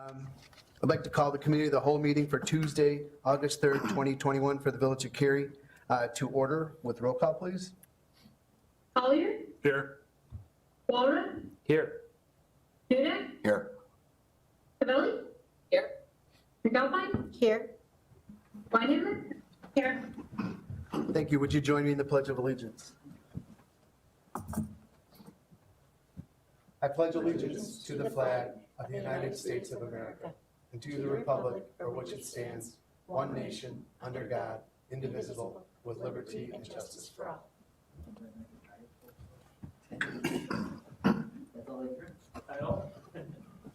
I'd like to call the committee of the whole meeting for Tuesday, August 3rd, 2021 for the Village of Cary to order with roll call, please. Collier? Here. Walrus? Here. Dudek? Here. Cavelli? Here. McAlpine? Here. Weinhammer? Here. Thank you. Would you join me in the Pledge of Allegiance? I pledge allegiance to the flag of the United States of America and to the republic for which it stands, one nation, under God, indivisible, with liberty and justice for all.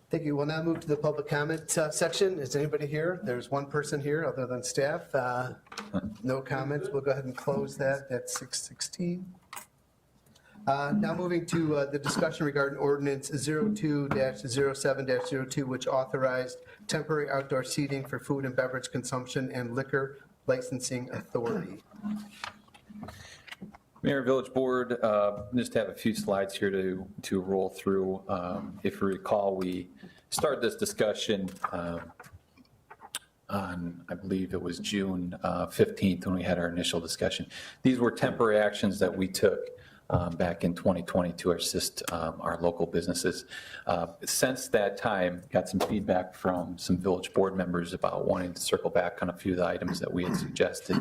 Thank you. We'll now move to the public comment section. Is anybody here? There's one person here other than staff. No comments. We'll go ahead and close that at 6:16. Now moving to the discussion regarding ordinance 02-07-02, which authorized temporary outdoor seating for food and beverage consumption and liquor licensing authority. Mayor, Village Board, just have a few slides here to roll through. If you recall, we started this discussion on, I believe it was June 15th when we had our initial discussion. These were temporary actions that we took back in 2020 to assist our local businesses. Since that time, got some feedback from some Village Board members about wanting to circle back on a few of the items that we had suggested.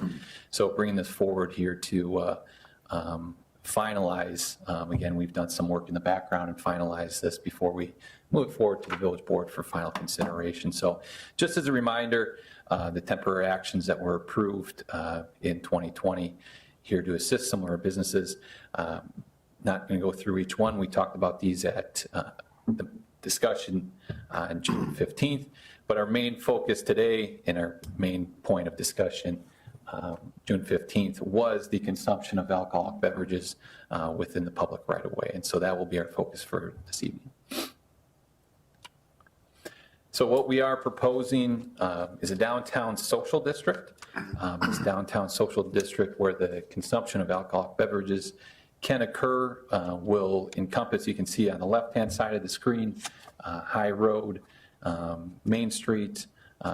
So bringing this forward here to finalize. Again, we've done some work in the background and finalize this before we move forward to the Village Board for final consideration. So just as a reminder, the temporary actions that were approved in 2020 here to assist some of our businesses. Not going to go through each one. We talked about these at the discussion on June 15th, but our main focus today and our main point of discussion June 15th was the consumption of alcoholic beverages within the public right of way. And so that will be our focus for this evening. So what we are proposing is a downtown social district. This downtown social district where the consumption of alcoholic beverages can occur will encompass, you can see on the left-hand side of the screen, High Road, Main Street,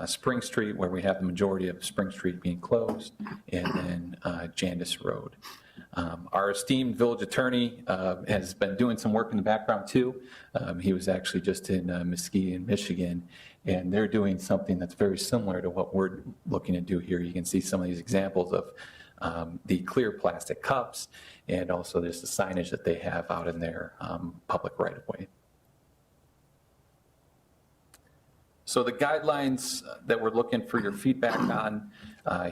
Spring Street, where we have the majority of Spring Street being closed, and then Jandis Road. Our esteemed village attorney has been doing some work in the background too. He was actually just in Muskegon, Michigan, and they're doing something that's very similar to what we're looking to do here. You can see some of these examples of the clear plastic cups, and also there's the signage that they have out in their public right of way. So the guidelines that we're looking for your feedback on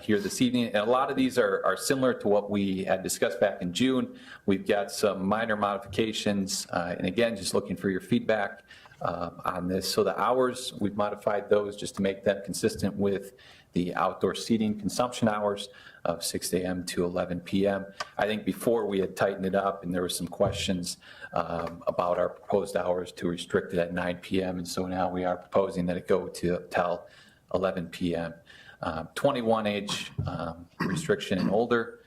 here this evening, and a lot of these are similar to what we had discussed back in June. We've got some minor modifications, and again, just looking for your feedback on this. So the hours, we've modified those just to make them consistent with the outdoor seating consumption hours of 6 a.m. to 11 p.m. I think before we had tightened it up and there were some questions about our proposed hours to restrict it at 9 p.m. And so now we are proposing that it go to till 11 p.m. 21 age restriction and older.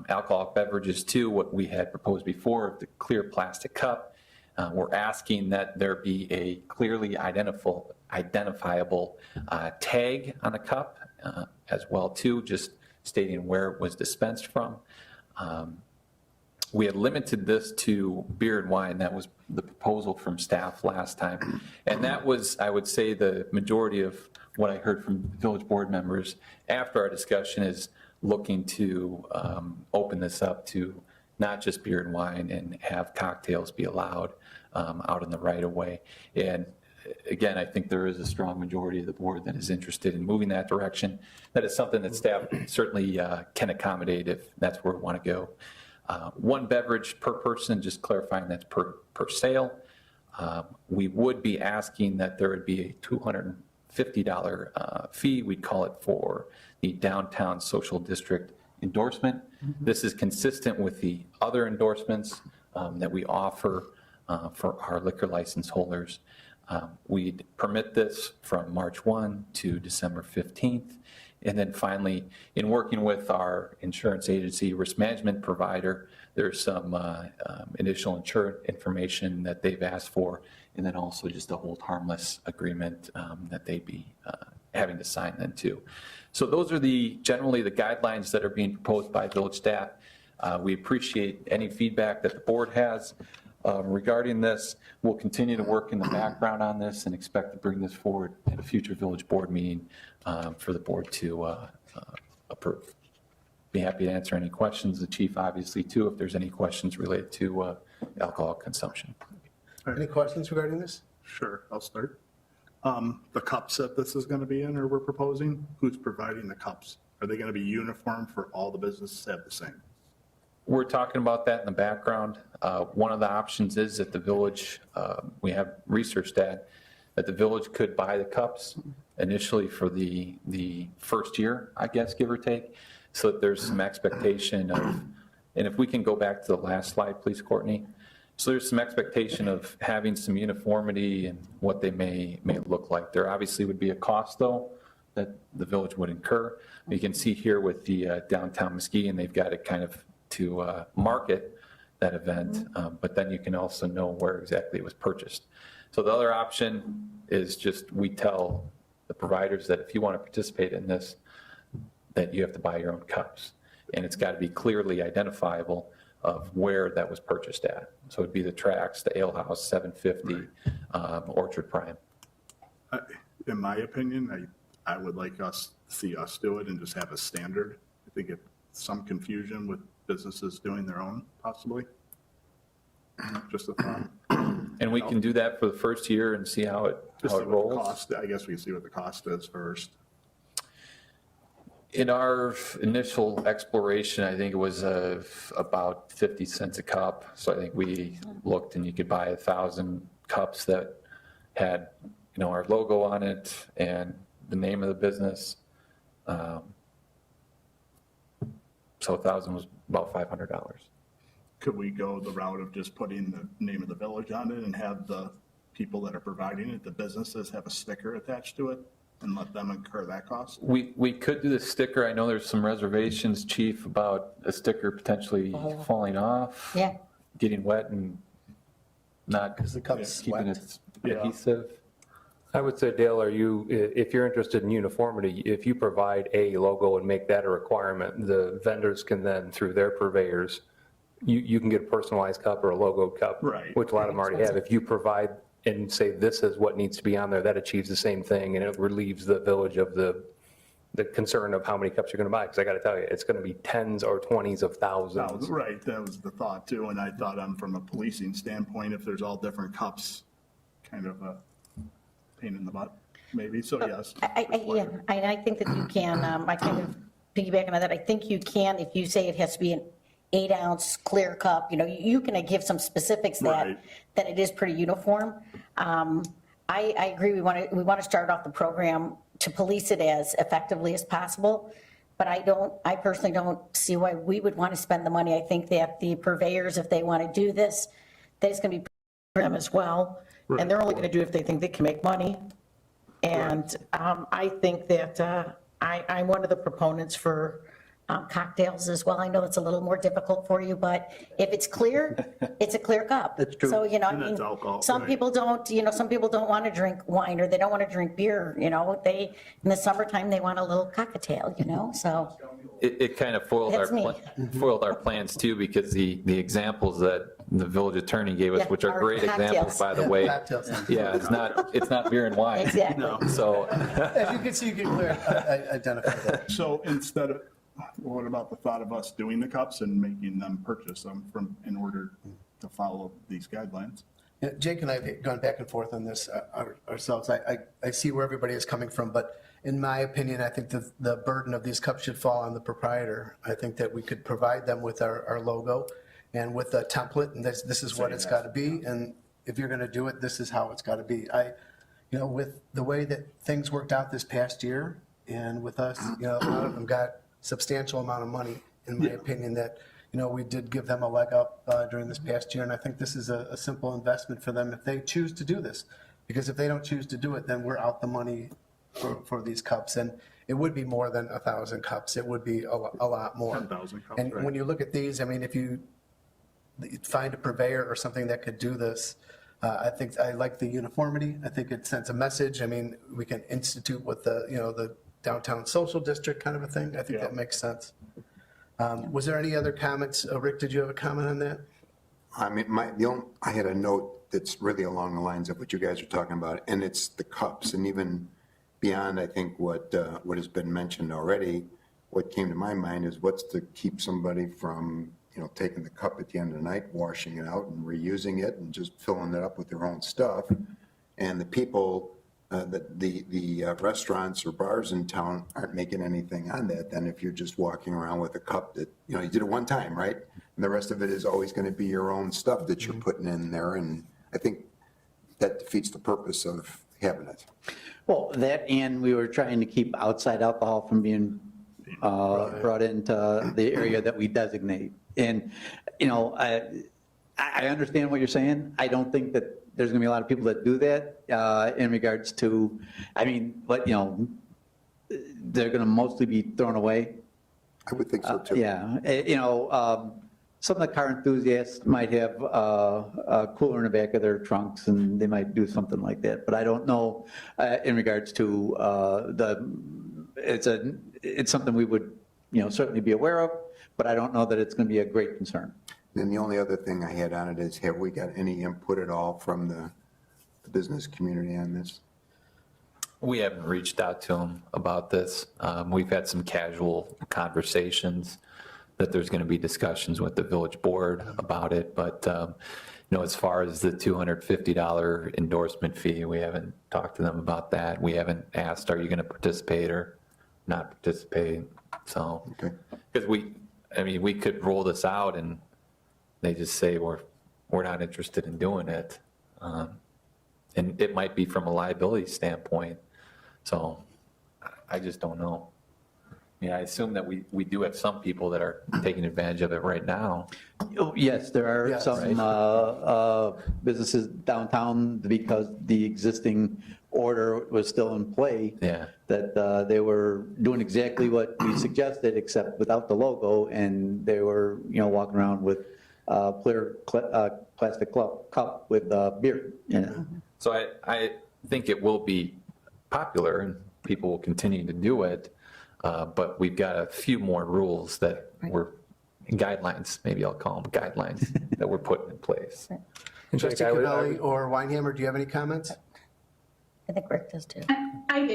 Alcoholic beverages too, what we had proposed before, the clear plastic cup. We're asking that there be a clearly identifiable tag on the cup as well too, just stating where it was dispensed from. We had limited this to beer and wine. That was the proposal from staff last time. And that was, I would say, the majority of what I heard from Village Board members after our discussion is looking to open this up to not just beer and wine and have cocktails be allowed out in the right of way. And again, I think there is a strong majority of the board that is interested in moving that direction. That is something that staff certainly can accommodate if that's where we want to go. One beverage per person, just clarifying that's per sale. We would be asking that there would be a $250 fee. We'd call it for the downtown social district endorsement. Mm-hmm. This is consistent with the other endorsements that we offer for our liquor license holders. We'd permit this from March 1 to December 15th. And then finally, in working with our insurance agency risk management provider, there's some additional insurance information that they've asked for and then also just a hold harmless agreement that they'd be having to sign then too. So those are generally the guidelines that are being proposed by village staff. We appreciate any feedback that the board has regarding this. We'll continue to work in the background on this and expect to bring this forward at a future village board meeting for the board to approve. Be happy to answer any questions. The chief, obviously, too, if there's any questions related to alcohol consumption. Any questions regarding this? Sure, I'll start. The cups that this is going to be in, or we're proposing, who's providing the cups? Are they going to be uniform for all the businesses to have the same? We're talking about that in the background. One of the options is that the village, we have researched that the village could buy the cups initially for the first year, I guess, give or take, so that there's some expectation of, and if we can go back to the last slide, please, Courtney. So there's some expectation of having some uniformity and what they may look like. There obviously would be a cost, though, that the village would incur. You can see here with the downtown Muskegon, they've got it kind of to market that event, but then you can also know where exactly it was purchased. So the other option is just we tell the providers that if you want to participate in this, that you have to buy your own cups. And it's got to be clearly identifiable of where that was purchased at. So it'd be the Tracks, the Ale House, 750, Orchard Prime. In my opinion, I would like see us do it and just have a standard. I think it's some confusion with businesses doing their own, possibly. Just a thought. And we can do that for the first year and see how it rolls. Cost, I guess we can see what the cost is first. In our initial exploration, I think it was about 50 cents a cup. So I think we looked and you could buy 1,000 cups that had, our logo on it and the name of the business. So 1,000 was about $500. Could we go the route of just putting the name of the village on it and have the people that are providing it, the businesses, have a sticker attached to it and let them incur that cost? We could do the sticker. I know there's some reservations, Chief, about a sticker potentially falling off. Yeah. Getting wet and not Because the cup's keeping swept. it adhesive. I would say, Dale, if you're interested in uniformity, if you provide a logo and make that a requirement, the vendors can then, through their purveyors, you can get a personalized cup or a logoed cup, Right. which a lot of them already have. If you provide and say this is what needs to be on there, that achieves the same thing, and it relieves the village of the concern of how many cups you're going to buy. Because I got to tell you, it's going to be tens or 20s of thousands. Right, that was the thought too. And I thought from a policing standpoint, if there's all different cups, kind of a pain in the butt, maybe. So yes. I think that you can, I kind of piggyback on that. I think you can, if you say it has to be an 8-ounce clear cup, you can give some specifics Right. that it is pretty uniform. I agree, we want to start off the program to police it as effectively as possible, but I personally don't see why we would want to spend the money. I think that the purveyors, if they want to do this, that it's going to be for them as well, and they're only going to do it if they think they can make money. And I think that I'm one of the proponents for cocktails as well. I know it's a little more difficult for you, but if it's clear, it's a clear cup. That's true. So, And that's alcohol, some right. people don't, some people don't want to drink wine or they don't want to drink beer, they, in the summertime, they want a little cocktail, so. It kind of foiled That's me. foiled our plans too, because the examples that the village attorney gave us, Yeah, which are are great examples, cocktails. by the way. Cocktails. Yeah, it's not beer and wine. Exactly. So As you can see, you can clearly identify that. So instead of, what about the thought of us doing the cups and making them purchase them in order to follow these guidelines? Yeah, Jake and I have gone back and forth on this ourselves. I see where everybody is coming from, but in my opinion, I think the burden of these cups should fall on the proprietor. I think that we could provide them with our logo and with a template, and this is what it's got to be. And if you're going to do it, this is how it's got to be. With the way that things worked out this past year, and with us, a lot of them got substantial amount of money, in my opinion, that, we did give them a leg up during this past year. And I think this is a simple investment for them if they choose to do this. Because if they don't choose to do it, then we're out the money for these cups. And it would be more than 1,000 cups. It would be a lot more. 10,000 cups, And right. when you look at these, if you find a purveyor or something that could do this, I think I like the uniformity. I think it sends a message. I mean, we can institute with the, the downtown social district kind of a thing. I think that makes sense. Was there any other comments? Rick, did you have a comment on that? I mean, I had a note that's really along the lines of what you guys are talking about, and it's the cups, and even beyond, I think what has been mentioned already, what came to my mind is what's to keep somebody from, taking the cup at the end of the night, washing it out and reusing it and just filling it up with their own stuff. And the people, the restaurants or bars in town aren't making anything on that. Then if you're just walking around with a cup that, you did it one time, right? And the rest of it is always going to be your own stuff that you're putting in there. And I think that defeats the purpose of having it. Well, that and we were trying to keep outside alcohol from being brought into the area that we designate. And, I understand what you're saying. I don't think that there's going to be a lot of people that do that in regards to, but, they're going to mostly be thrown away. I would think so too. Yeah, some of the car enthusiasts might have a cooler in the back of their trunks, and they might do something like that. But I don't know in regards to it's something we would, certainly be aware of, but I don't know that it's going to be a great concern. Then the only other thing I had on it is, have we got any input at all from the business community on this? We haven't reached out to them about this. We've had some casual conversations that there's going to be discussions with the village board about it, but as far as the $250 endorsement fee, we haven't talked to them about that. We haven't asked, are you going to participate or not participate? So, because we could roll this out and they just say we're not interested in doing it, and it might be from a liability standpoint. So I just don't know. I assume that we do have some people that are taking advantage of it right now. Oh, yes, there are Yes. some businesses downtown, because the existing order was still in play. Yeah. That they were doing exactly what we suggested, except without the logo, and they were, walking around with clear plastic cup with beer in it. So I think it will be popular and people will continue to do it, but we've got a few more rules that were guidelines, maybe I'll call them guidelines, that we're putting in place. Trustee Cavelli or Weinhammer, do you have any comments? I think Rick does too. I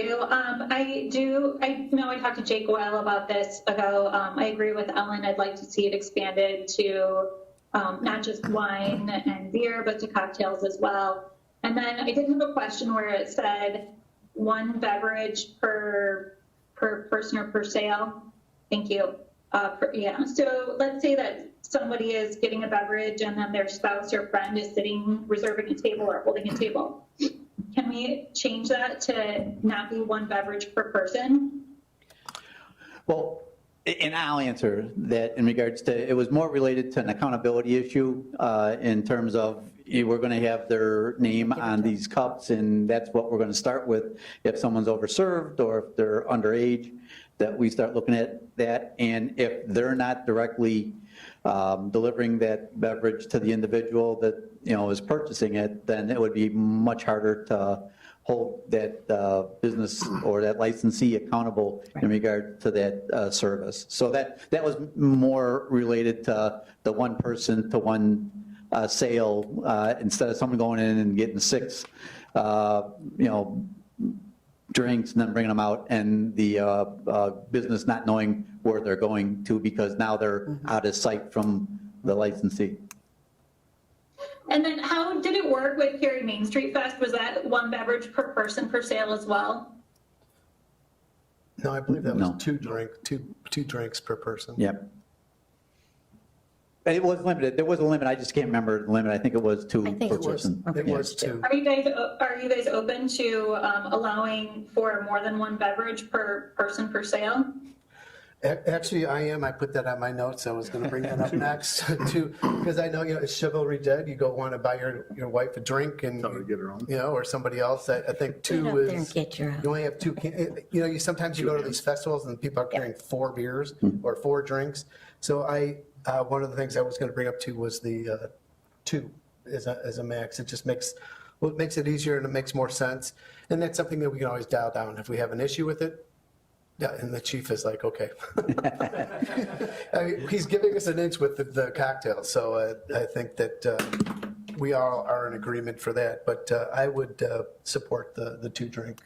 do. I know I talked to Jake Weil about this ago. I agree with Ellen. I'd like to see it expanded to not just wine and beer, but to cocktails as well. And then I did have a question where it said one beverage per person or per sale. Thank you. So let's say that somebody is getting a beverage and then their spouse or friend is reserving a table or holding a table. Can we change that to not be one beverage per person? Well, and I'll answer that in regards to, it was more related to an accountability issue in terms of we're going to have their name on these cups, and that's what we're going to start with. If someone's overserved or if they're underage, that we start looking at that. And if they're not directly delivering that beverage to the individual that, is purchasing it, then it would be much harder to hold that business or that licensee accountable in regard to that service. So that was more related to the one person to one sale, instead of someone going in and getting 6, drinks and then bringing them out, and the business not knowing where they're going to because now they're out of sight from the licensee. And then how did it work with Cary Main Street Fest? Was that one beverage per person per sale as well? No, I believe that was No. two drinks per person. Yep. And it was limited. There was a limit. I just can't remember the limit. I think it was 2 I think per it was. person. It was two. Are you guys open to allowing for more than one beverage per person per sale? Actually, I am. I put that on my notes. I was going to bring that up next too, because I know, it's chivalry dead. You go want to buy your wife a drink and, Tell her to get her own. or somebody else. I think Get two out there and is, get your you only have two, you sometimes you go to these festivals and people are carrying 4 beers or 4 drinks. So one of the things I was going to bring up too was the 2 as a max. It just makes it easier and it makes more sense. And that's something that we can always dial down if we have an issue with it. Yeah, and the chief is like, okay. I mean, he's giving us an inch with the cocktails, so I think that we all are in agreement for that. But I would support the 2-drink.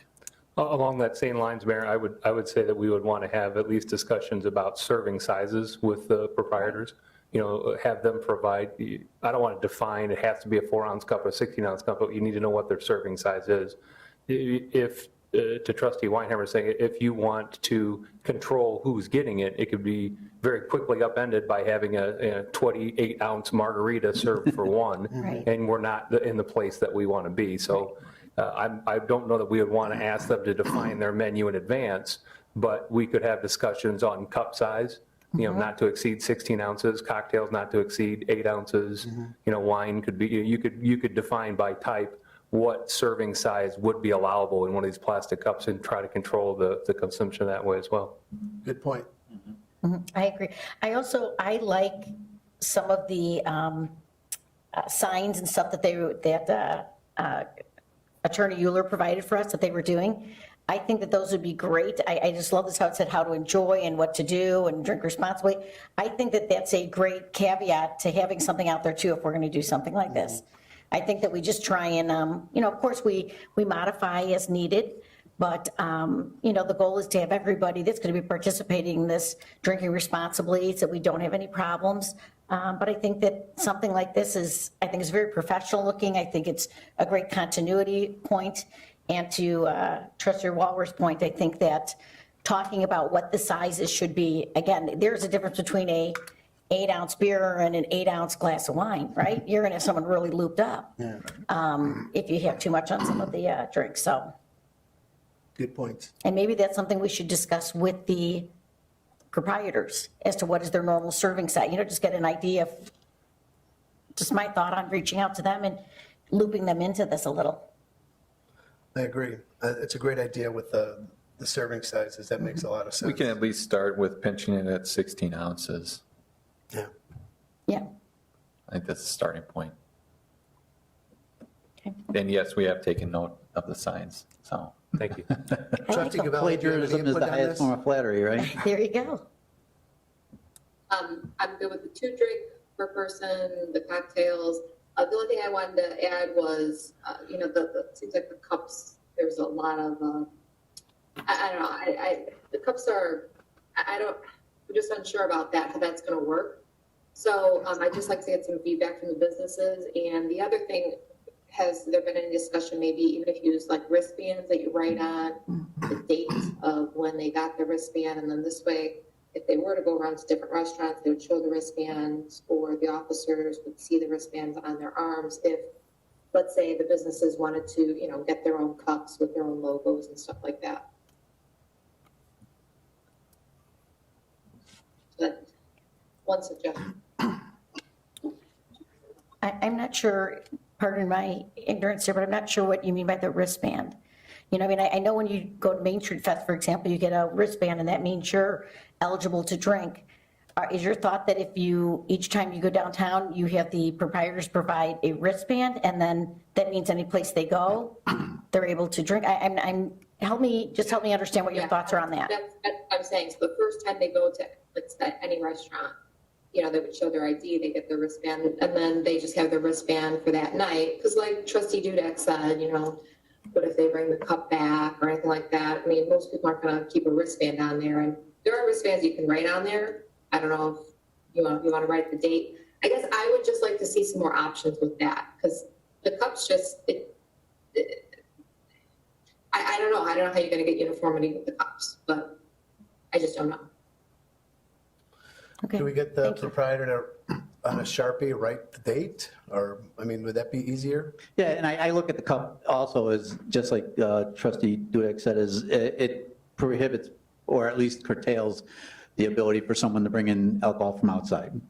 Along that same lines, Mayor, I would say that we would want to have at least discussions about serving sizes with the proprietors. You know, have them provide, I don't want to define, it has to be a 4-ounce cup or a 16-ounce cup, but you need to know what their serving size is. If, to Trustee Weinheimer saying, if you want to control who's getting it, it could be very quickly upended by having a 28-ounce margarita served for one, Right. and we're not in the place that we want to be. So I don't know that we would want to ask them to define their menu in advance, but we could have discussions on cup size, you know, not to exceed 16 ounces, cocktails not to exceed 8 ounces, you know, wine could be, you could define by type what serving size would be allowable in one of these plastic cups and try to control the consumption that way as well. Good point. I agree. I like some of the signs and stuff that Attorney Euler provided for us that they were doing. I think that those would be great. I just love this, how it said how to enjoy and what to do and drink responsibly. I think that that's a great caveat to having something out there too, if we're going to do something like this. I think that we just try and, you know, of course we modify as needed, but, you know, the goal is to have everybody that's going to be participating in this drinking responsibly so that we don't have any problems. But I think that something like this is very professional looking. I think it's a great continuity point. And to Trustee Walworth's point, I think that talking about what the sizes should be, again, there's a difference between a 8-ounce beer and an 8-ounce glass of wine, right? You're going to have someone really looped up if you have too much on some of the drinks. So, Good points. and maybe that's something we should discuss with the proprietors as to what is their normal serving size. You know, just get an idea of, just my thought on reaching out to them and looping them into this a little. I agree. It's a great idea with the serving sizes. That makes a lot of sense. We can at least start with pinching it at 16 ounces. Yeah. Yeah. I think that's the starting point. Okay. And yes, we have taken note of the signs, so. Thank you. Trustee Gabelli, do you have any Plagiarism is input the on highest this? form of flattery, right? There you go. I'm good with the 2-drink per person, the cocktails. The only thing I wanted to add was, you know, it seems like the cups, there's a lot of, I don't know, the cups are, I'm just unsure about that, how that's going to work. So I'd just like to get some feedback from the businesses. And the other thing, has there been any discussion, maybe even if you use like wristbands that you write on the date of when they got the wristband, and then this way, if they were to go around to different restaurants, they would show the wristbands, or the officers would see the wristbands on their arms if, let's say, the businesses wanted to, you know, get their own cups with their own logos and stuff like that. So that's one suggestion. I'm not sure, pardon my ignorance here, but I'm not sure what you mean by the wristband. You know, I mean, I know when you go to Main Street Fest, for example, you get a wristband and that means you're eligible to drink. Is your thought that if you, each time you go downtown, you have the proprietors provide a wristband and then that means any place they go, they're able to drink? Help me understand what your thoughts are on that. That's what I'm saying. So the first time they go to, let's say, any restaurant, you know, they would show their ID, they get their wristband, and then they just have their wristband for that night. Because like Trustee Dudek said, you know, what if they bring the cup back or anything like that? I mean, most people aren't going to keep a wristband on there. And there are wristbands you can write on there. I don't know if you want to write the date. I guess I would just like to see some more options with that, because the cups just, I don't know. I don't know how you're going to get uniformity with the cups, but I just don't know. Okay. Do we get the Thank you. proprietor to, on a Sharpie, write the date? Or, I mean, would that be easier? Yeah, and I look at the cup also as, just like Trustee Dudek said, is it prohibits, or at least curtails, the ability for someone to bring in alcohol from outside.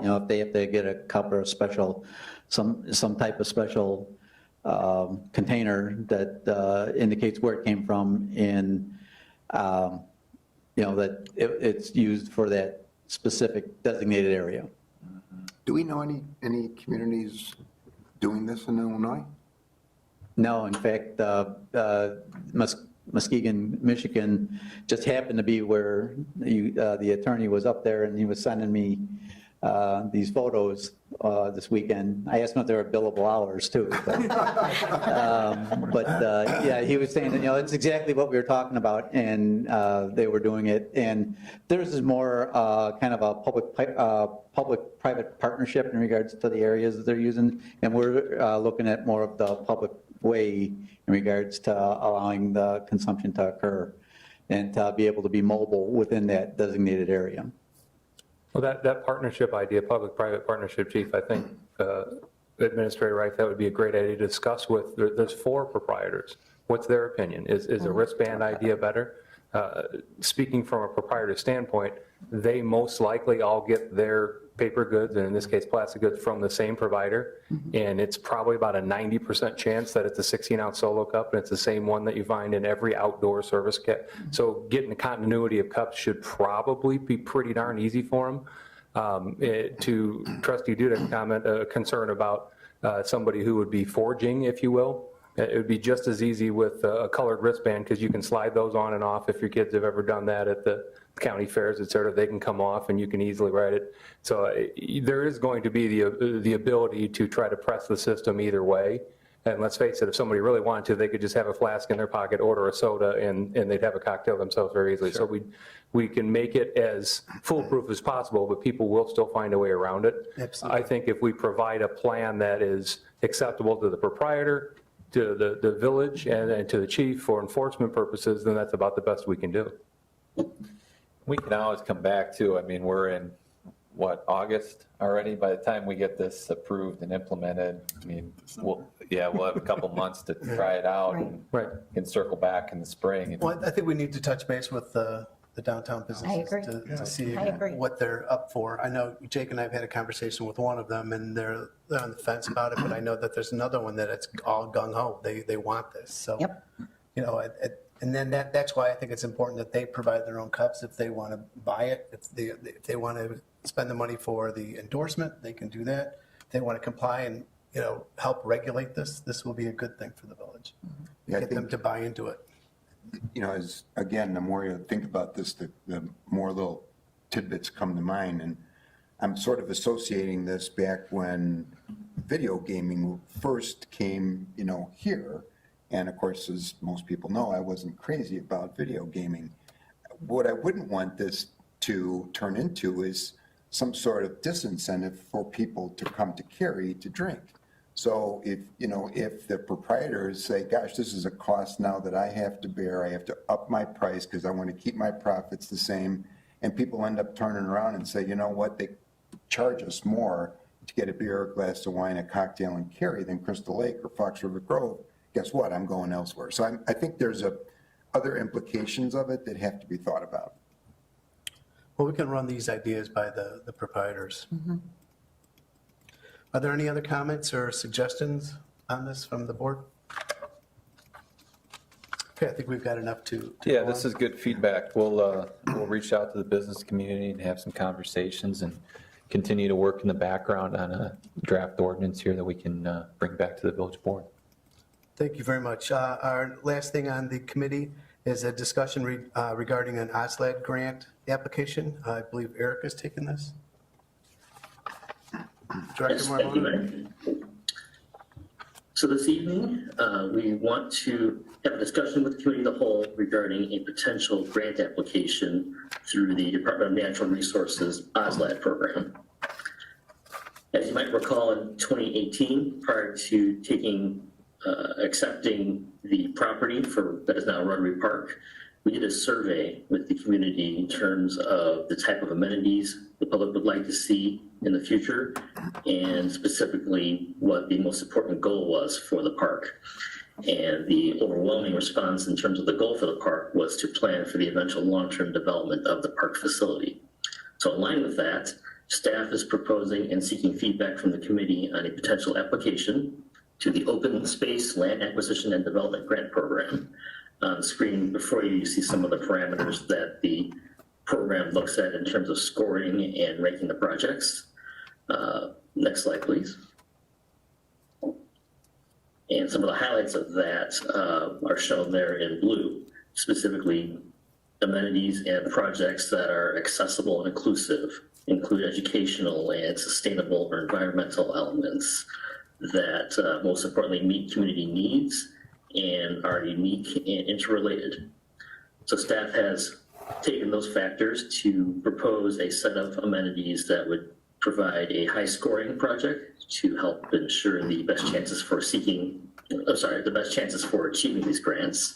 You know, if they have to get a cup or a special, some type of special container that indicates where it came from, and, you know, that it's used for that specific designated area. Do we know any communities doing this in Illinois? No, in fact, Muskegon, Michigan just happened to be where the attorney was up there, and he was sending me these photos this weekend. I asked him if they were billable hours too. But yeah, he was saying, it's exactly what we were talking about, and they were doing it. And theirs is more kind of a public-private partnership in regards to the areas that they're using, and we're looking at more of the public way in regards to allowing the consumption to occur and to be able to be mobile within that designated area. Well, that partnership idea, public-private partnership, Chief, I think Administrator Reif, that would be a great idea to discuss with, there's 4 proprietors. What's their opinion? Is a wristband idea better? Speaking from a proprietor standpoint, they most likely all get their paper goods, and in this case plastic goods, from the same provider, and it's probably about a 90% chance that it's a 16-ounce solo cup, and it's the same one that you find in every outdoor service kit. So getting the continuity of cups should probably be pretty darn easy for them. To Trustee Dudek's comment, a concern about somebody who would be forging, if you will, it would be just as easy with a colored wristband, because you can slide those on and off. If your kids have ever done that at the county fairs, et cetera, they can come off and you can easily write it. So there is going to be the ability to try to press the system either way. And let's face it, if somebody really wanted to, they could just have a flask in their pocket, order a soda, and they'd have a cocktail themselves very easily. Sure. So we can make it as foolproof as possible, but people will still find a way around it. Absolutely. I think if we provide a plan that is acceptable to the proprietor, to the village, and to the chief for enforcement purposes, then that's about the best we can do. We can always come back to, I mean, we're in, August already? By the time we get this approved and implemented, I mean, we'll have a couple months to try it out, and Right. can circle back in the spring. Well, I think we need to touch base with the downtown businesses agree. to see I agree. what they're up for. I know Jake and I have had a conversation with one of them, and they're on the fence about it, but I know that there's another one that it's all gung-ho. They want this. So, Yep. And then that's why I think it's important that they provide their own cups if they want to buy it. If they want to spend the money for the endorsement, they can do that. If they want to comply and, help regulate this will be a good thing for the village. Yeah, I Get them think- to buy into it. As, again, the more you think about this, the more little tidbits come to mind. And I'm sort of associating this back when video gaming first came, here. And of course, as most people know, I wasn't crazy about video gaming. What I wouldn't want this to turn into is some sort of disincentive for people to come to Cary to drink. So if the proprietors say, gosh, this is a cost now that I have to bear, I have to up my price because I want to keep my profits the same, and people end up turning around and say, you know what, they charge us more to get a beer, a glass of wine, a cocktail in Cary than Crystal Lake or Fox River Grove, guess what, I'm going elsewhere. So I think there's other implications of it that have to be thought about. Well, we can run these ideas by the proprietors. Are there any other comments or suggestions on this from the board? Okay, I think we've got enough to Yeah, go this on. is good feedback. We'll reach out to the business community and have some conversations and continue to work in the background on a draft ordinance here that we can bring back to the village board. Thank you very much. Our last thing on the committee is a discussion regarding an OSLAD grant application. I believe Eric has taken this. Director Yes, thank you, Marlona? Mayor. So this evening, we want to have a discussion with the committee of the whole regarding a potential grant application through the Department of Natural Resources OSLAD program. As you might recall, in 2018, prior to accepting the property that is now Rotary Park, we did a survey with the community in terms of the type of amenities the public would like to see in the future, and specifically what the most important goal was for the park. And the overwhelming response in terms of the goal for the park was to plan for the eventual long-term development of the park facility. So in line with that, staff is proposing and seeking feedback from the committee on a potential application to the Open Space Land Acquisition and Development Grant Program. On the screen before you see some of the parameters that the program looks at in terms of scoring and ranking the projects. Next slide, please. And some of the highlights of that are shown there in blue, specifically amenities and projects that are accessible and inclusive, include educational and sustainable or environmental elements that most importantly meet community needs and are unique and interrelated. So staff has taken those factors to propose a set of amenities that would provide a high scoring project to help ensure the best chances for achieving these grants.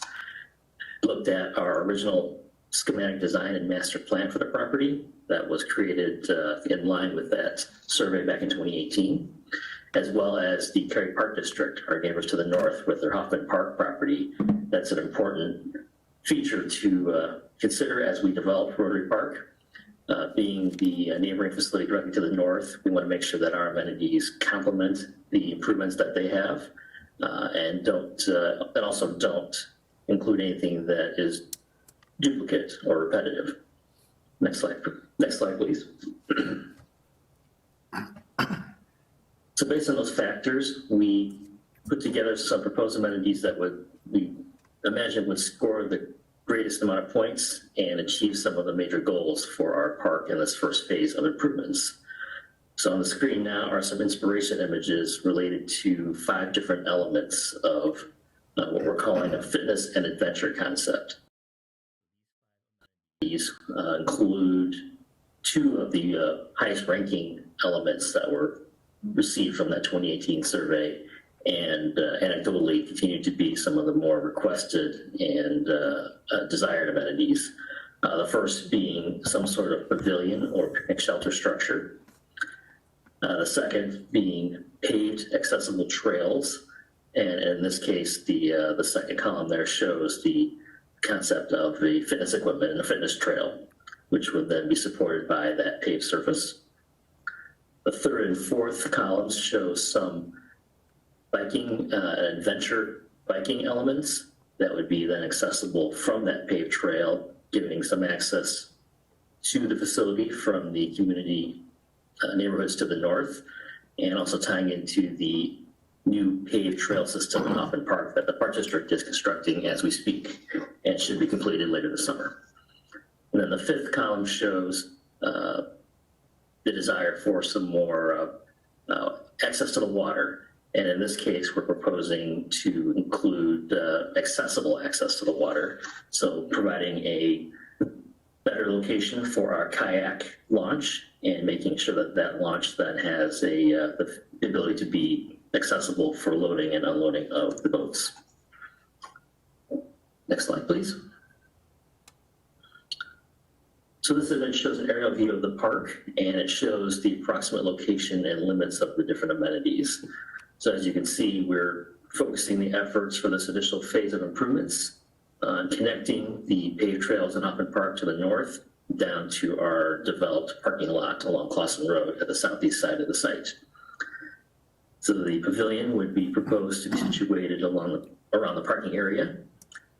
Looked at our original schematic design and master plan for the property that was created in line with that survey back in 2018, as well as the Cary Park District, our neighbors to the north with their Hoffman Park property. That's an important feature to consider as we develop Rotary Park. Being the neighboring facility directly to the north, we want to make sure that our amenities complement the improvements that they have and also don't include anything that is duplicate or repetitive. Next slide, please. So based on those factors, we put together some proposed amenities that we imagine would score the greatest amount of points and achieve some of the major goals for our park in this first phase of improvements. So on the screen now are some inspiration images related to 5 different elements of what we're calling a fitness and adventure concept. These include 2 of the highest ranking elements that were received from that 2018 survey, and anecdotally continue to be some of the more requested and desired amenities. The first being some sort of pavilion or picnic shelter structure. The second being paved accessible trails. And in this case, the second column there shows the concept of the fitness equipment and a fitness trail, which would then be supported by that paved surface. The third and fourth columns show some biking, adventure biking elements that would be then accessible from that paved trail, giving some access to the facility from the community neighborhoods to the north, and also tying into the new paved trail system in Hoffman Park that the Park District is constructing as we speak and should be completed later this summer. And then the fifth column shows the desire for some more access to the water. And in this case, we're proposing to include accessible access to the water. So providing a better location for our kayak launch and making sure that that launch then has the ability to be accessible for loading and unloading of the boats. Next slide, please. So this image shows an aerial view of the park, and it shows the approximate location and limits of the different amenities. So as you can see, we're focusing the efforts for this initial phase of improvements on connecting the paved trails in Hoffman Park to the north down to our developed parking lot along Clausen Road at the southeast side of the site. So the pavilion would be proposed to be situated around the parking area.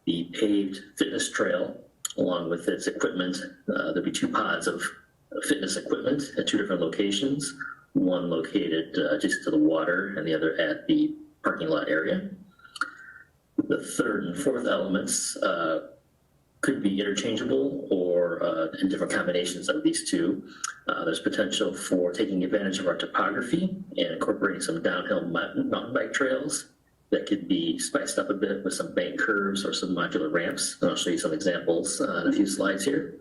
The paved fitness trail, along with its equipment, there'll be 2 pods of fitness equipment at 2 different locations, one located just to the water and the other at the parking lot area. The third and fourth elements could be interchangeable or in different combinations of these 2. There's potential for taking advantage of our topography and incorporating some downhill mountain bike trails that could be spiced up a bit with some bank curves or some modular ramps. And I'll show you some examples in a few slides here.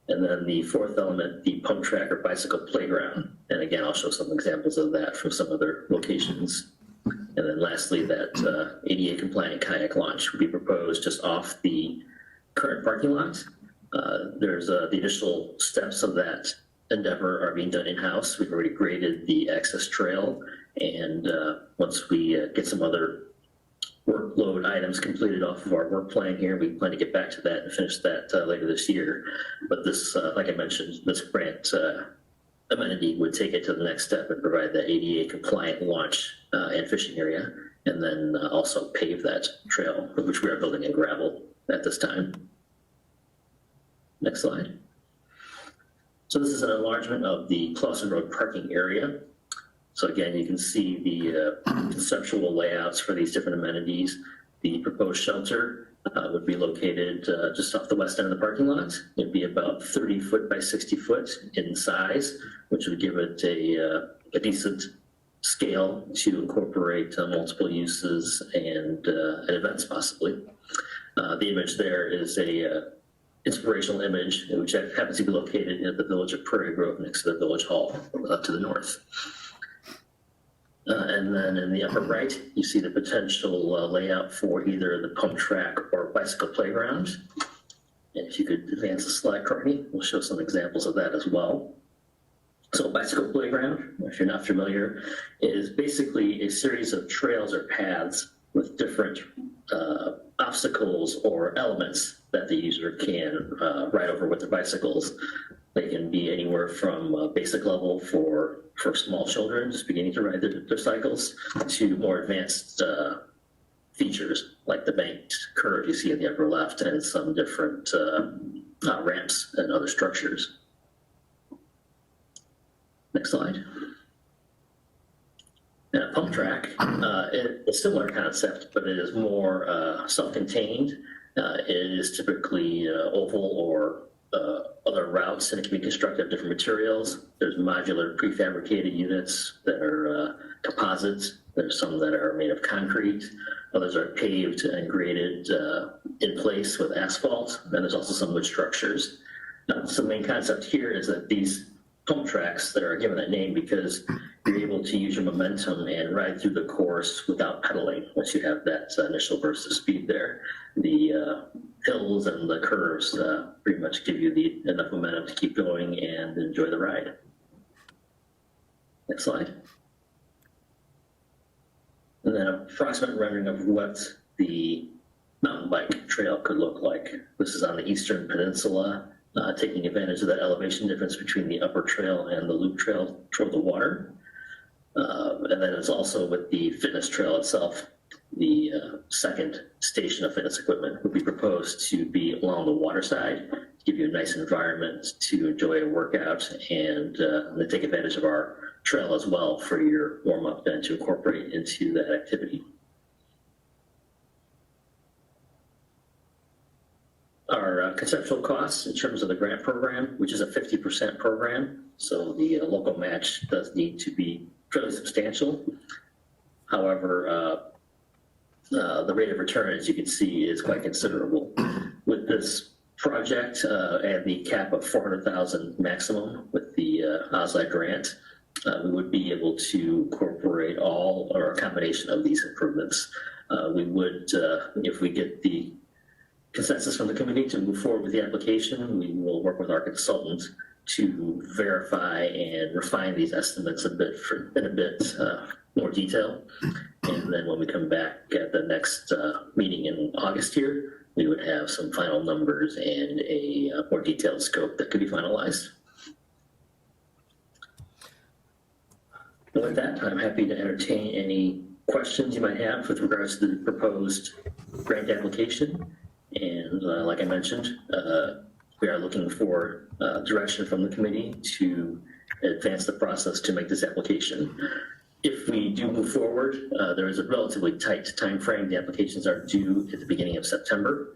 And then the fourth element, the pump track or bicycle playground. And again, I'll show some examples of that from some other locations. And then lastly, that ADA compliant kayak launch would be proposed just off the current parking lot. There's the initial steps of that endeavor are being done in-house. We've already graded the access trail, and once we get some other workload items completed off of our work plan here, we plan to get back to that and finish that later this year. But this, like I mentioned, this grant amenity would take it to the next step and provide the ADA compliant launch and fishing area, and then also pave that trail, which we are building in gravel at this time. Next slide. So this is an enlargement of the Clausen Road parking area. So again, you can see the conceptual layouts for these different amenities. The proposed shelter would be located just off the west end of the parking lot. It'd be about 30 foot by 60 foot in size, which would give it a decent scale to incorporate multiple uses and events possibly. The image there is a inspirational image, which happens to be located in the village of Prairie Grove next to the village hall to the north. And then in the upper right, you see the potential layout for either the pump track or bicycle playground. And if you could advance the slide, Courtney, we'll show some examples of that as well. So bicycle playground, if you're not familiar, is basically a series of trails or paths with different obstacles or elements that the user can ride over with their bicycles. They can be anywhere from basic level for small children just beginning to ride their cycles to more advanced features like the banked curve you see in the upper left and some different ramps and other structures. Next slide. And a pump track, it's a similar concept, but it is more self-contained. It is typically oval or other routes, and it can be constructed of different materials. There's modular prefabricated units that are composites. There's some that are made of concrete. Others are paved and graded in place with asphalt. And there's also some wood structures. So the main concept here is that these pump tracks that are given that name because you're able to use your momentum and ride through the course without pedaling once you have that initial burst of speed there. The hills and the curves pretty much give you enough momentum to keep going and enjoy the ride. Next slide. And then an approximate rendering of what the mountain bike trail could look like. This is on the Eastern Peninsula, taking advantage of that elevation difference between the upper trail and the loop trail toward the water. And then it's also with the fitness trail itself. The second station of fitness equipment would be proposed to be along the water side, to give you a nice environment to enjoy a workout and to take advantage of our trail as well for your warm-up and to incorporate into that activity. Our conceptual costs in terms of the grant program, which is a 50% program, so the local match does need to be fairly substantial. However, the rate of return, as you can see, is quite considerable. With this project and the cap of $400,000 maximum with the OSLAD grant, we would be able to incorporate all or a combination of these improvements. We would, if we get the consensus from the committee to move forward with the application, we will work with our consultant to verify and refine these estimates a bit more detail. And then when we come back at the next meeting in August here, we would have some final numbers and a more detailed scope that could be finalized. And with that, I'm happy to entertain any questions you might have with regards to the proposed grant application. And like I mentioned, we are looking for direction from the committee to advance the process to make this application. If we do move forward, there is a relatively tight time frame. The applications are due at the beginning of September.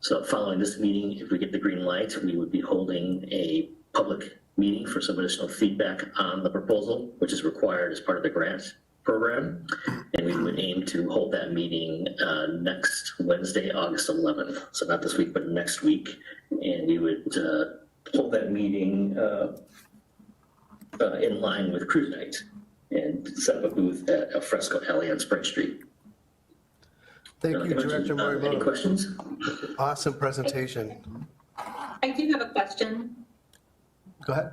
So following this meeting, if we get the green light, we would be holding a public meeting for some additional feedback on the proposal, which is required as part of the grant program. And we would aim to hold that meeting next Wednesday, August 11th. So not this week, but next week. And we would hold that meeting in line with Cruise Night and set up a booth at Al Fresco Alley on Spring Street. Thank you, Director Morimoto. Any questions? Awesome presentation. I do have a question. Go ahead.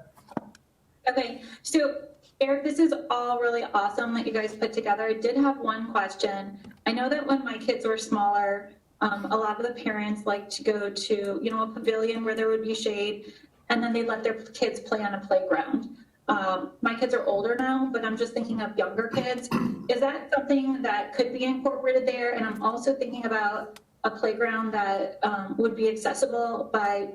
Okay, so Eric, this is all really awesome that you guys put together. I did have one question. I know that when my kids were smaller, a lot of the parents like to go to, a pavilion where there would be shade, and then they let their kids play on a playground. My kids are older now, but I'm just thinking of younger kids. Is that something that could be incorporated there? And I'm also thinking about a playground that would be accessible by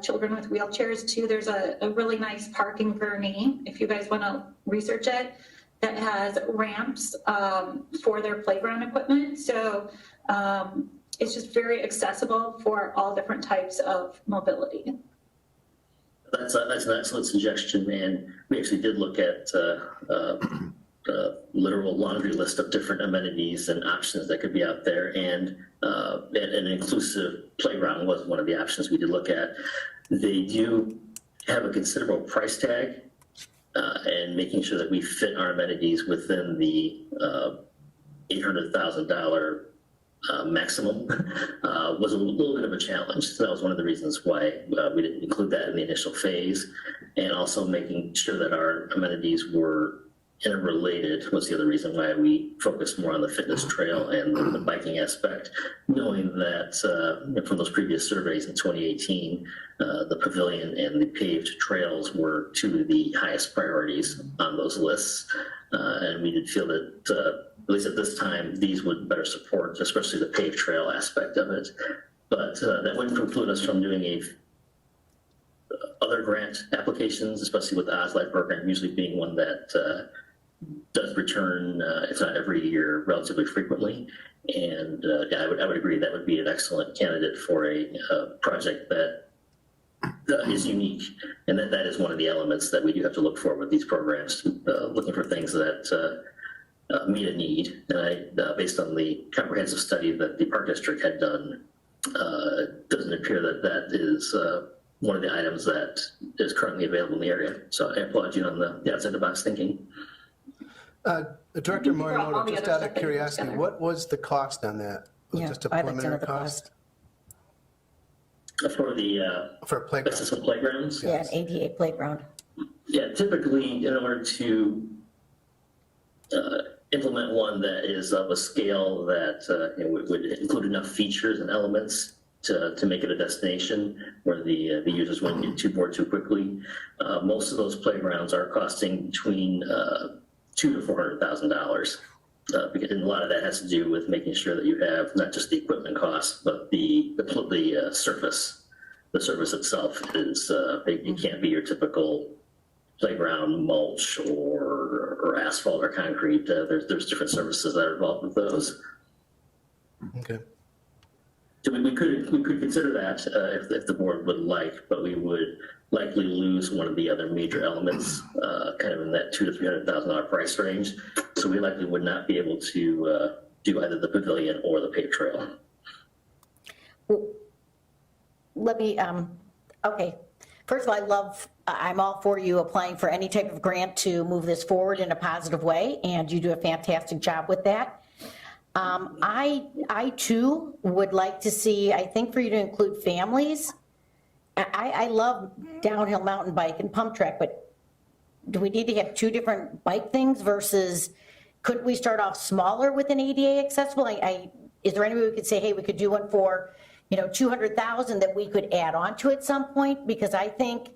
children with wheelchairs too. There's a really nice park in Gurnee, if you guys want to research it. that has ramps for their playground equipment. So it's just very accessible for all different types of mobility. That's an excellent suggestion, and we actually did look at literal laundry list of different amenities and options that could be out there, and an inclusive playground was one of the options we did look at. They do have a considerable price tag, and making sure that we fit our amenities within the $800,000 maximum was a little bit of a challenge. So that was one of the reasons why we didn't include that in the initial phase. And also making sure that our amenities were interrelated was the other reason why we focused more on the fitness trail and the biking aspect, knowing that from those previous surveys in 2018, the pavilion and the paved trails were two of the highest priorities on those lists. And we did feel that, at least at this time, these would better support, especially the paved trail aspect of it. But that wouldn't preclude us from doing other grant applications, especially with the OzLife program usually being one that does return, if not every year, relatively frequently. And yeah, I would agree that would be an excellent candidate for a project that is unique, and that is one of the elements that we do have to look for with these programs, looking for things that meet a need. And based on the comprehensive study that the Park District had done, it doesn't appear that that is one of the items that is currently available in the area. So I applaud you on the outside the box thinking. Director all the Morimoto, other just stuff out that of you curiosity, together. what was the cost on that? Was it Yeah, just a I'd like to know preliminary the cost? For the For a playground? accessible playgrounds, Yeah, an ADA playground. yeah, typically in order to implement one that is of a scale that would include enough features and elements to make it a destination where the users wouldn't get too bored too quickly. Most of those playgrounds are costing between $200,000 to $400,000. Because a lot of that has to do with making sure that you have not just the equipment costs, but the surface. The surface itself is it can't be your typical playground mulch or asphalt or concrete. There's different services that are involved with those. Okay. So we could consider that if the board would like, but we would likely lose one of the other major elements, kind of in that $200,000 to $300,000 price range. So we likely would not be able to do either the pavilion or the paved trail. Let me, okay. First of all, I'm all for you applying for any type of grant to move this forward in a positive way, and you do a fantastic job with that. I too would like to see, I think for you to include families. I love downhill mountain bike and pump track, but do we need to have two different bike things versus, could we start off smaller with an ADA accessible? Is there any way we could say, hey, we could do one for, $200,000 that we could add on to at some point? Because I think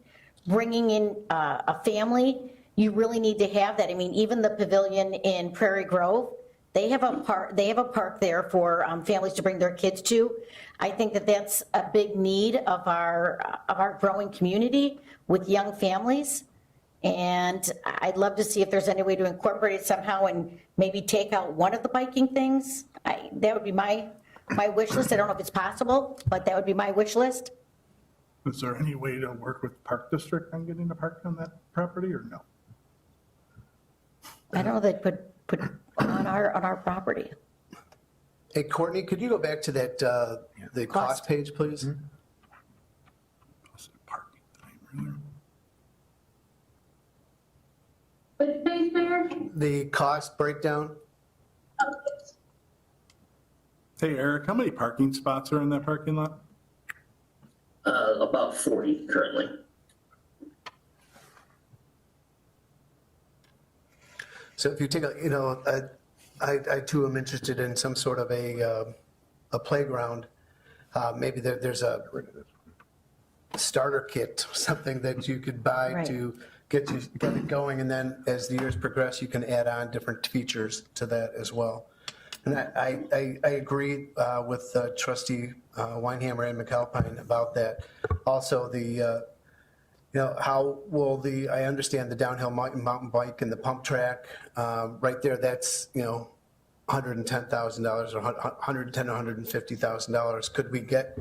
bringing in a family, you really need to have that. I mean, even the pavilion in Prairie Grove, they have a park there for families to bring their kids to. I think that that's a big need of our growing community with young families. And I'd love to see if there's any way to incorporate it somehow and maybe take out one of the biking things. That would be my wish list. I don't know if it's possible, but that would be my wish list. Is there any way to work with Park District on getting a park on that property or no? I don't know that put on our property. Hey, Courtney, could you go back to that, the cost page, please? Parking earlier. Which page, Mayor? The cost breakdown? Hey, Eric, how many parking spots are in that parking lot? About 40 currently. So if you take I too am interested in some sort of a playground. Maybe there's a starter kit, something that you could buy Right. to get it going, and then as the years progress, you can add on different features to that as well. And I agree with Trustee Weinhammer and McAlpine about that. Also, You know, how will I understand the downhill mountain bike and the pump track, right there, that's, you know, $110,000 or $110,000 or $150,000. Could we get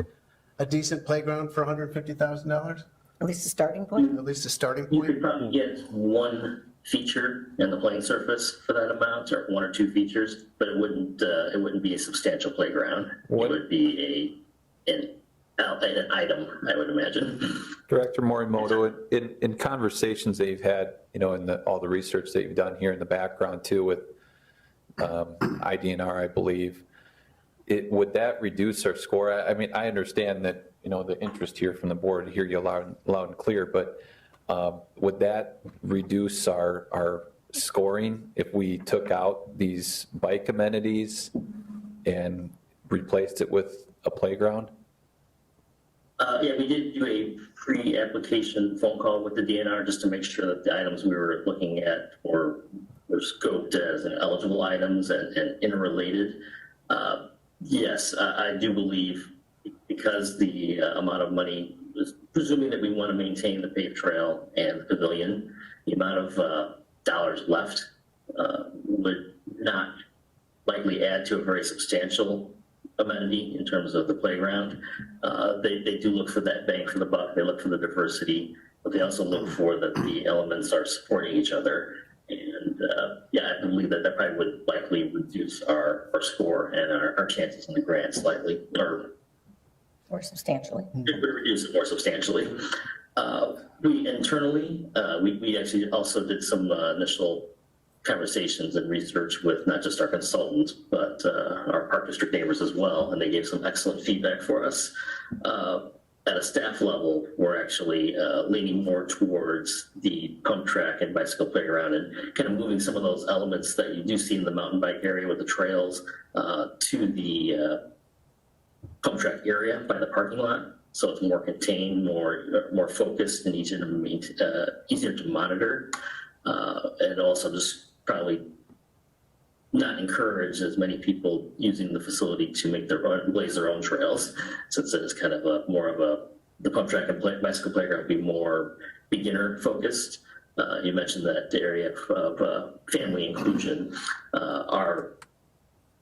a decent playground for $150,000? At least a starting point? At least a starting You point? could probably get one feature in the playing surface for that amount, or one or two features, but it wouldn't be a substantial playground. What- It would be an item, I would imagine. Director Morimoto, in conversations that you've had, you know, in all the research that you've done here in the background too with IDNR, I believe, would that reduce our score? I mean, I understand that, you know, the interest here from the board to hear you loud and clear, but would that reduce our scoring if we took out these bike amenities and replaced it with a playground? Yeah, we did do a pre-application phone call with the DNR just to make sure that the items we were looking at were scoped as eligible items and interrelated. Yes, I do believe, because the amount of money, presuming that we want to maintain the paved trail and the pavilion, the amount of dollars left would not likely add to a very substantial amenity in terms of the playground. They do look for that bang for the buck. They look for the diversity, but they also look for that the elements are supporting each other. And yeah, I believe that probably would likely reduce our score and our chances in the grant slightly, or Substantially. it would reduce it more substantially. We internally, we actually also did some initial conversations and research with not just our consultants, but our park district neighbors as well, and they gave some excellent feedback for us. At a staff level, we're actually leaning more towards the pump track and bicycle playground and kind of moving some of those elements that you do see in the mountain bike area with the trails to the pump track area by the parking lot. So it's more contained, more focused, and easier to monitor. And also just probably not encourage as many people using the facility to blaze their own trails, since it is kind of the pump track and bicycle playground would be more beginner focused. You mentioned that the area of family inclusion.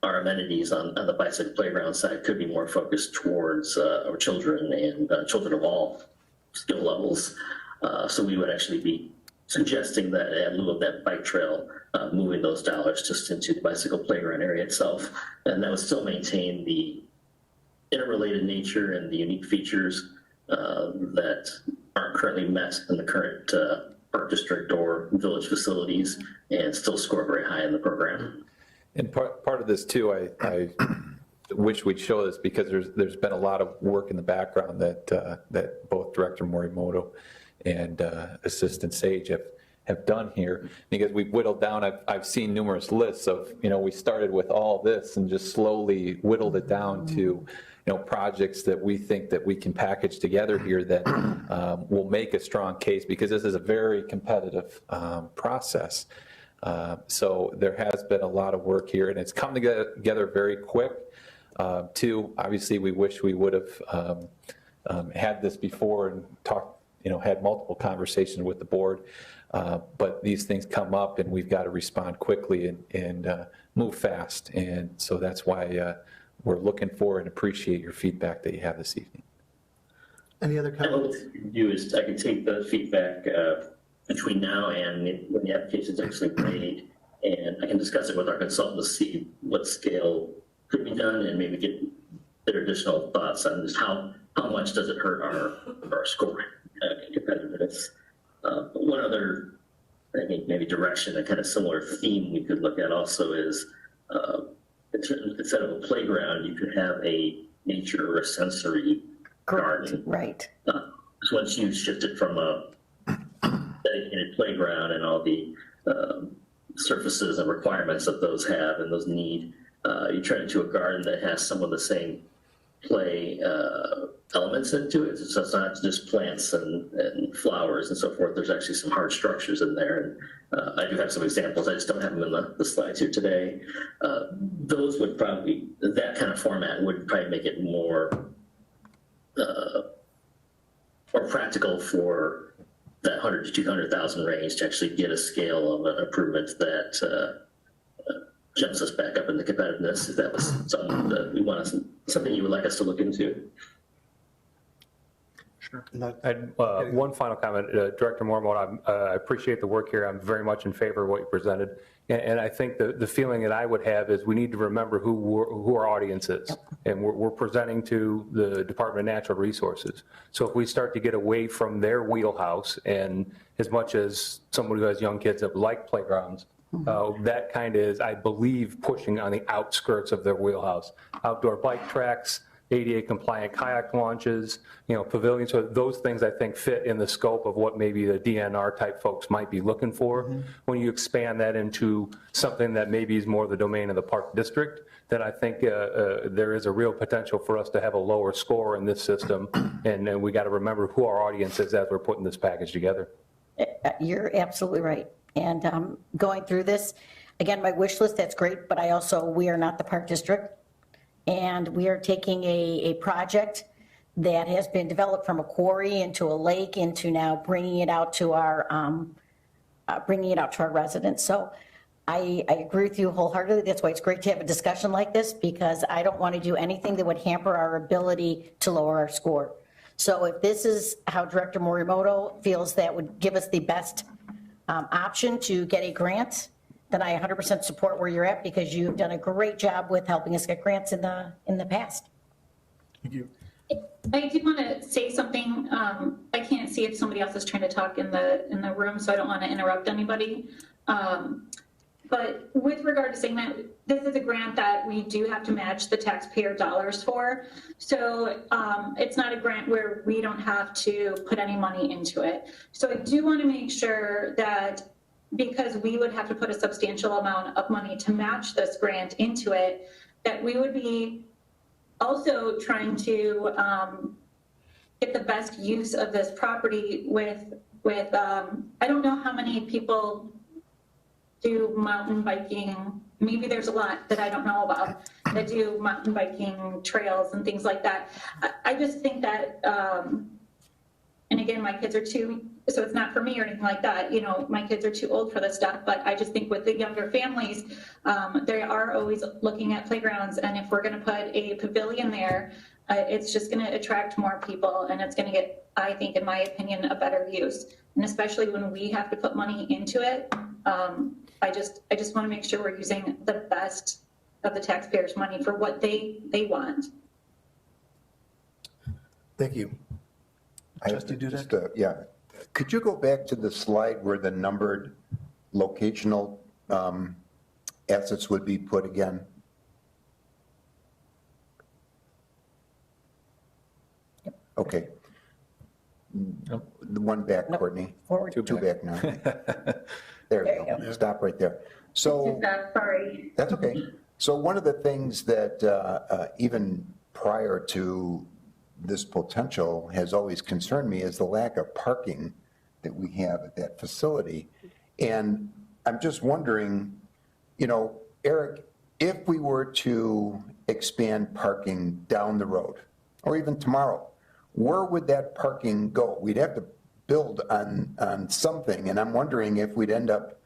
Our amenities on the bicycle playground side could be more focused towards our children and children of all skill levels. So we would actually be suggesting that in lieu of that bike trail, moving those dollars just into the bicycle playground area itself. And that would still maintain the interrelated nature and the unique features that aren't currently met in the current park district or village facilities, and still score very high in the program. And part of this too, I wish we'd show this, because there's been a lot of work in the background that both Director Morimoto and Assistant Sage have done here, because we've whittled down. I've seen numerous lists of, you know, we started with all this and just slowly whittled it down to, you know, projects that we think that we can package together here that will make a strong case, because this is a very competitive process. So there has been a lot of work here, and it's come together very quick. Too, obviously, we wish we would have had this before and talked, you know, had multiple conversations with the board. But these things come up, and we've got to respond quickly and move fast. And so that's why we're looking for and appreciate your feedback that you have this evening. Any other And what comments? we can do is I can take the feedback between now and when the application is actually made, and I can discuss it with our consultant to see what scale could be done, and maybe get their additional thoughts on just how much does it hurt our scoring competitiveness. One other, I think, maybe direction, a kind of similar theme we could look at also is instead of a playground, you could have a nature or a sensory garden. Right. So once you shift it from a dedicated playground and all the surfaces and requirements that those have and those need, you turn it into a garden that has some of the same play elements into it. So it's not just plants and flowers and so forth. There's actually some hard structures in there. And I do have some examples. I just don't have them in the slides here today. Those would probably, that kind of format would probably make it more practical for that 100 to 200,000 range to actually get a scale of an improvement that jumps us back up in the competitiveness, if that was something that we want us, something you would like us to look into. One final comment, Director Mormont, I appreciate the work here. I'm very much in favor of what you presented. And I think the feeling that I would have is we need to remember who our audience is. And we're presenting to the Department of Natural Resources. So if we start to get away from their wheelhouse, and as much as someone who has young kids that like playgrounds, that kind of is, I believe, pushing on the outskirts of their wheelhouse. Outdoor bike tracks, ADA compliant kayak launches, pavilions. So those things I think fit in the scope of what maybe the DNR type folks might be looking for. When you expand that into something that maybe is more the domain of the park district, then I think there is a real potential for us to have a lower score in this system. And we got to remember who our audience is as we're putting this package together. You're absolutely right. And going through this, again, my wish list, that's great, but we are not the park district. And we are taking a project that has been developed from a quarry into a lake into now bringing it out to our residents. So I agree with you wholeheartedly. That's why it's great to have a discussion like this, because I don't want to do anything that would hamper our ability to lower our score. So if this is how Director Morimoto feels that would give us the best option to get a grant, then I 100% support where you're at, because you've done a great job with helping us get grants in the past. Thank you. I do want to say something. I can't see if somebody else is trying to talk in the room, so I don't want to interrupt anybody. But with regard to saying that, this is a grant that we do have to match the taxpayer dollars for. So it's not a grant where we don't have to put any money into it. So I do want to make sure that, because we would have to put a substantial amount of money to match this grant into it, that we would be also trying to get the best use of this property with I don't know how many people do mountain biking. Maybe there's a lot that I don't know about that do mountain biking trails and things like that. I just think that, and again, my kids are too, so it's not for me or anything like that. My kids are too old for this stuff, but I just think with the younger families, they are always looking at playgrounds. And if we're going to put a pavilion there, it's just going to attract more people, and it's going to get, I think, in my opinion, a better use. And especially when we have to put money into it, I just want to make sure we're using the best of the taxpayers' money for what they want. Thank you. Trustee Dudek? Yeah. Could you go back to the slide where the numbered locational assets would be put again? Okay. The one back, Courtney. Forward. Two back now. There you go. Stop right there. So. Sorry. That's okay. So one of the things that even prior to this potential has always concerned me is the lack of parking that we have at that facility. And I'm just wondering, Eric, if we were to expand parking down the road, or even tomorrow, where would that parking go? We'd have to build on something, and I'm wondering if we'd end up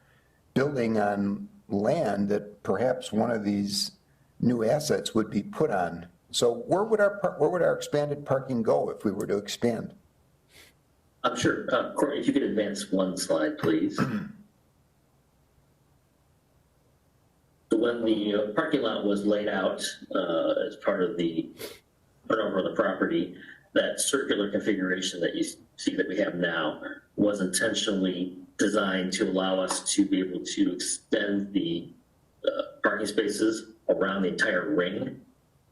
building on land that perhaps one of these new assets would be put on. So where would our expanded parking go if we were to expand? I'm sure. Courtney, if you could advance one slide, please. So when the parking lot was laid out as part of the turnover of the property, that circular configuration that you see that we have now was intentionally designed to allow us to be able to extend the parking spaces around the entire ring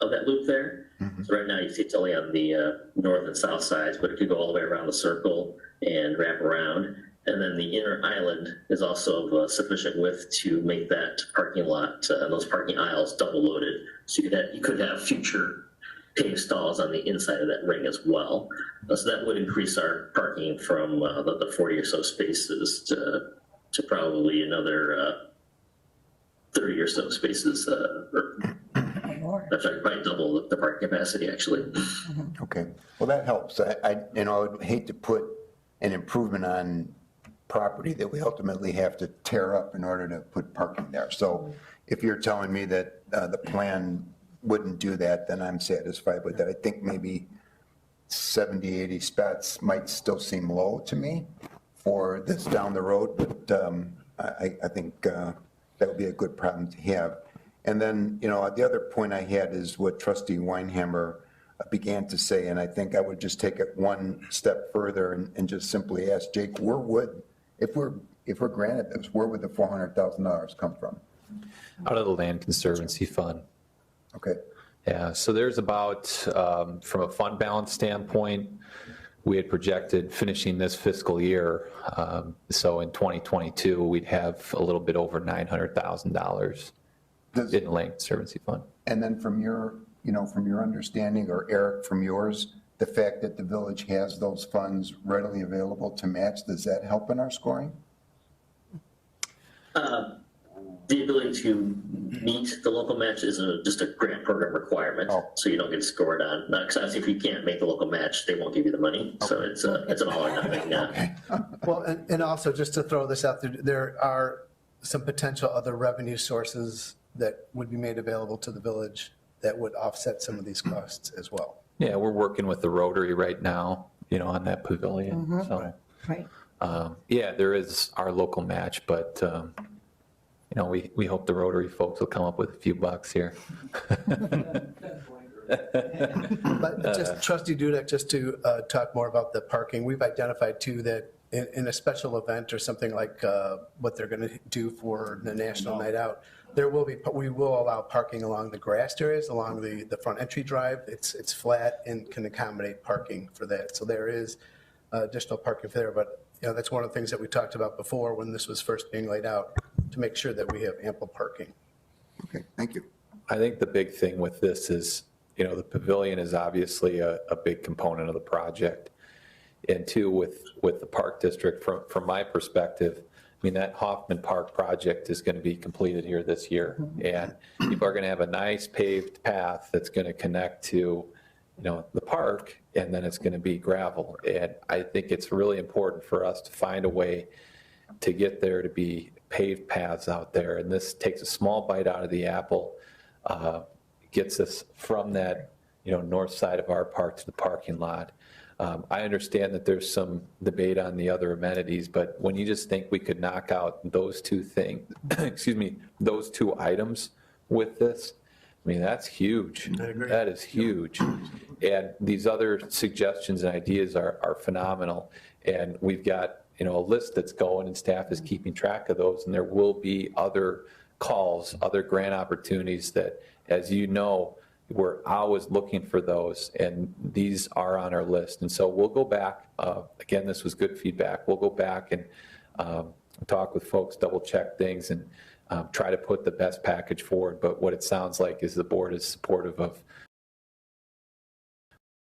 of that loop there. Mm-hmm. So right now you see it's only on the north and south sides, but it could go all the way around the circle and wrap around. And then the inner island is also of sufficient width to make that parking lot and those parking aisles double loaded. So you could have future paved stalls on the inside of that ring as well. So that would increase our parking from the 40 or so spaces to probably another 30 or so spaces. That's probably double the parking capacity, actually. Okay, well, that helps. I would hate to put an improvement on property that we ultimately have to tear up in order to put parking there. So if you're telling me that the plan wouldn't do that, then I'm satisfied with that. I think maybe 70, 80 spots might still seem low to me for this down the road, but I think that would be a good problem to have. And then, the other point I had is what Trustee Weinhammer began to say, and I think I would just take it one step further and just simply ask Jake, if we're granted this, where would the $400,000 come from? Out of the Land Conservancy Fund. Okay. Yeah, so there's about, from a fund balance standpoint, we had projected finishing this fiscal year. So in 2022, we'd have a little bit over $900,000 in the Land Conservancy Fund. And then from your understanding, or Eric, from yours, the fact that the village has those funds readily available to match, does that help in our scoring? The ability to meet the local match is just a grant program requirement, so you don't get scored on. Because obviously, if you can't make the local match, they won't give you the money. So it's an all or nothing. Well, and also, just to throw this out there, there are some potential other revenue sources that would be made available to the village that would offset some of these costs as well. Yeah, we're working with the Rotary right now, on that pavilion. So, Right. yeah, there is our local match, but, we hope the Rotary folks will come up with a few bucks here. But just Trustee Dudek, just to talk more about the parking, we've identified too that in a special event or something like what they're going to do for the National Night Out, we will allow parking along the grassed areas, along the front entry drive. It's flat and can accommodate parking for that. So there is additional parking there, but that's one of the things that we talked about before when this was first being laid out, to make sure that we have ample parking. Okay, thank you. I think the big thing with this is, the pavilion is obviously a big component of the project. And two, with the park district, from my perspective, that Hoffman Park project is going to be completed here this year. And people are going to have a nice paved path that's going to connect to, the park, and then it's going to be gravel. And I think it's really important for us to find a way to get there to be paved paths out there. And this takes a small bite out of the apple, gets us from that, north side of our park to the parking lot. I understand that there's some debate on the other amenities, but when you just think we could knock out those two things, those two items with this, that's huge. I agree. That is huge. And these other suggestions and ideas are phenomenal. And we've got, a list that's going, and staff is keeping track of those. And there will be other calls, other grant opportunities that, as you know, we're always looking for those, and these are on our list. And so we'll go back. Again, this was good feedback. We'll go back and talk with folks, double check things, and try to put the best package forward. But what it sounds like is the board is supportive of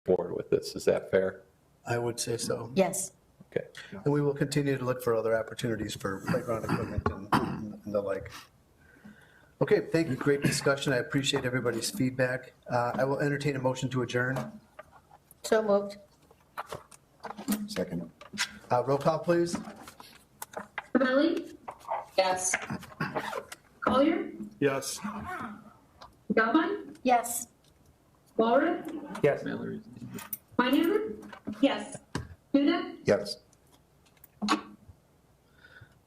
board with this. Is that fair? I would say so. Yes. Okay. And we will continue to look for other opportunities for playground equipment and the like. Okay, thank you. Great discussion. I appreciate everybody's feedback. I will entertain a motion to adjourn. So moved. Second. Roll call, please. Cabelli? Yes. Collier? Yes. Galvin? Yes. Walrath? Yes. Weinhammer? Yes. Dudek? Yes.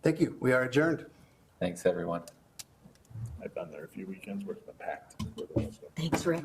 Thank you. We are adjourned. Thanks, everyone. I've been there a few weekends where it's been packed. Thanks, Rick.